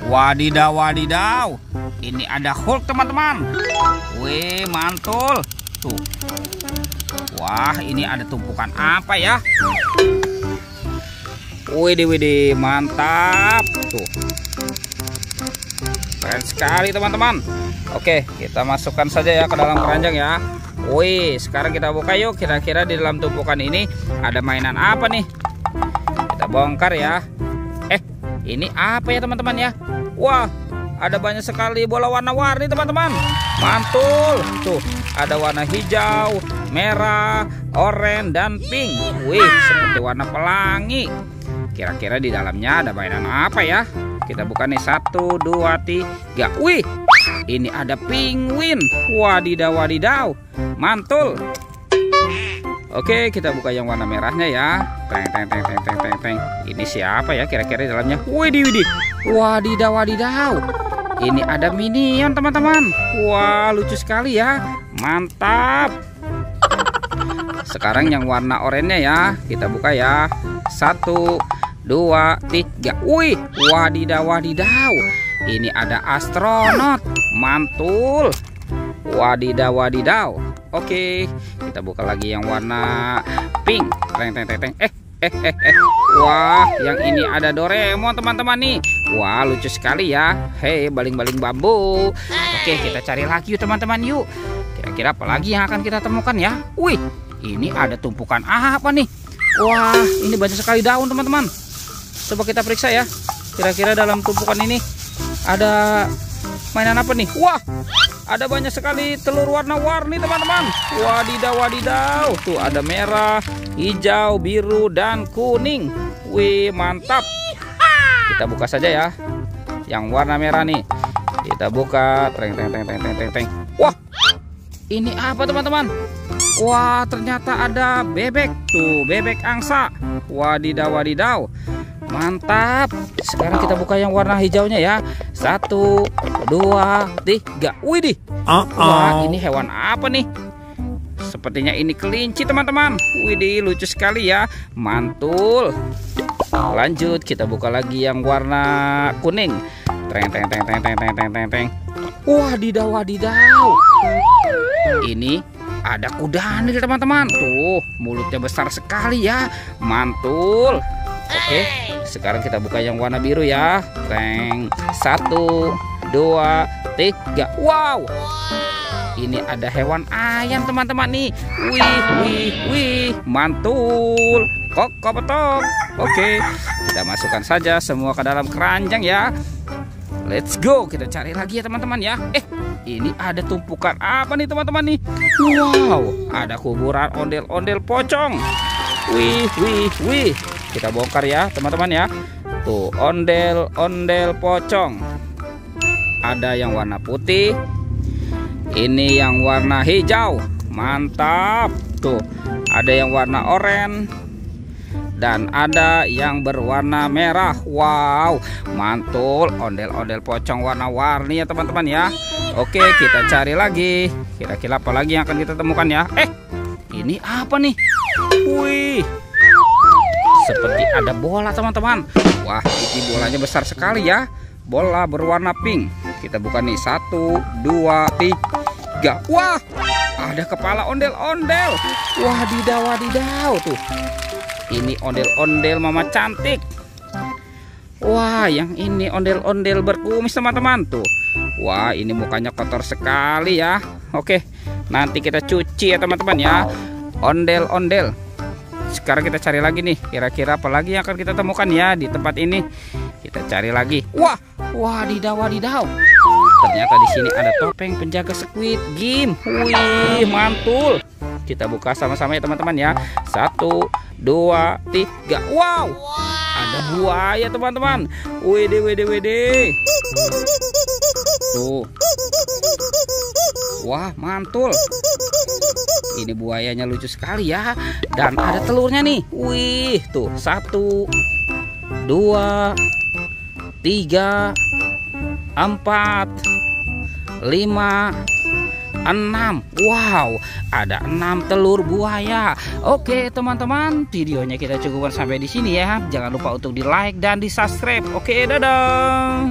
Wadidaw, wadidaw. Ini ada Hulk, teman-teman. Wih, mantul. Tuh. Wah, ini ada tumpukan apa ya? Widih, mantap. Tuh. Keren sekali, teman-teman. Oke, kita masukkan saja ya ke dalam keranjang ya. Wih, sekarang kita buka yuk. Kira-kira di dalam tumpukan ini ada mainan apa nih? Kita bongkar ya. Ini apa ya, teman-teman ya? Wah, ada banyak sekali bola warna-warni, teman-teman. Mantul. Tuh, ada warna hijau, merah, oranye, dan pink. Wih, seperti warna pelangi. Kira-kira di dalamnya ada mainan apa ya? Kita buka nih, 1, 2, 3. Wih, ini ada penguin. Wadidaw, wadidaw. Mantul. Oke, kita buka yang warna merahnya ya. Teng. Ini siapa ya kira-kira di dalamnya? Widih. Wadidaw, wadidaw. Ini ada minion, teman-teman. Wah, lucu sekali ya. Mantap. Sekarang yang warna oranye ya. Kita buka ya. 1, 2, 3. Wih, wadidaw, wadidaw. Ini ada astronot. Mantul. Wadidaw, wadidaw. Oke, kita buka lagi yang warna pink. Teng. Wah, yang ini ada Doraemon, teman-teman nih. Wah, lucu sekali ya. Hei, baling-baling bambu. Oke, kita cari lagi yuk, teman-teman yuk. Kira-kira apa lagi yang akan kita temukan ya? Wih, ini ada tumpukan apa nih? Wah, ini banyak sekali daun, teman-teman. Coba kita periksa ya. Kira-kira dalam tumpukan ini ada mainan apa nih? Wah, ada banyak sekali telur warna-warni, teman-teman. Wadidaw, wadidaw. Tuh ada merah, hijau, biru, dan kuning. Wih, mantap. Kita buka saja ya. Yang warna merah nih. Kita buka. Teng. Wah, ini apa, teman-teman? Wah, ternyata ada bebek. Tuh, bebek angsa. Wadidaw, wadidaw. Mantap. Sekarang kita buka yang warna hijaunya ya. 1, 2, 3. Widih. Wah, ini hewan apa nih? Sepertinya ini kelinci, teman-teman. Widih, lucu sekali ya. Mantul. Lanjut, kita buka lagi yang warna kuning. Teng. Wadidaw, wadidaw. Ini ada kuda nih, teman-teman. Tuh, mulutnya besar sekali ya. Mantul. Oke, sekarang kita buka yang warna biru ya. Teng. 1, 2, 3. Wow. Ini ada hewan ayam, teman-teman nih. Wih. Mantul. Kok petok. Oke, kita masukkan saja semua ke dalam keranjang ya. Let's go. Kita cari lagi ya, teman-teman ya. Ini ada tumpukan apa nih, teman-teman nih? Wow, ada kuburan ondel-ondel pocong. Wih. Kita bongkar ya, teman-teman ya. Tuh, ondel-ondel pocong. Ada yang warna putih. Ini yang warna hijau. Mantap. Tuh, ada yang warna oranye. Dan ada yang berwarna merah. Wow, mantul. Ondel-ondel pocong warna-warni ya, teman-teman ya. Oke, kita cari lagi. Kira-kira apa lagi yang akan kita temukan ya? Ini apa nih? Wih, seperti ada bola, teman-teman. Wah, ini bolanya besar sekali ya. Bola berwarna pink. Kita buka nih. 1, 2, 3. Wah, ada kepala ondel-ondel. Wadidaw, wadidaw. Tuh, ini ondel-ondel mama cantik. Wah, yang ini ondel-ondel berkumis, teman-teman. Tuh, wah, ini mukanya kotor sekali ya. Oke, nanti kita cuci ya, teman-teman ya. Ondel-ondel. Sekarang kita cari lagi nih. Kira-kira apa lagi yang akan kita temukan ya di tempat ini? Kita cari lagi. Wah, wadidaw, wadidaw. Ternyata di sini ada topeng penjaga Squid Game. Wih, mantul. Kita buka sama-sama ya, teman-teman ya. 1, 2, 3. Wow, ada buaya, teman-teman. Wede. Tuh. Wah, mantul. Ini buayanya lucu sekali ya. Dan ada telurnya nih. Wih, tuh. 1, 2, 3, 4, 5, 6. Wow, ada 6 telur buaya. Oke, teman-teman, videonya kita cukupkan sampai di sini ya. Jangan lupa untuk di like dan di subscribe. Oke, dadah.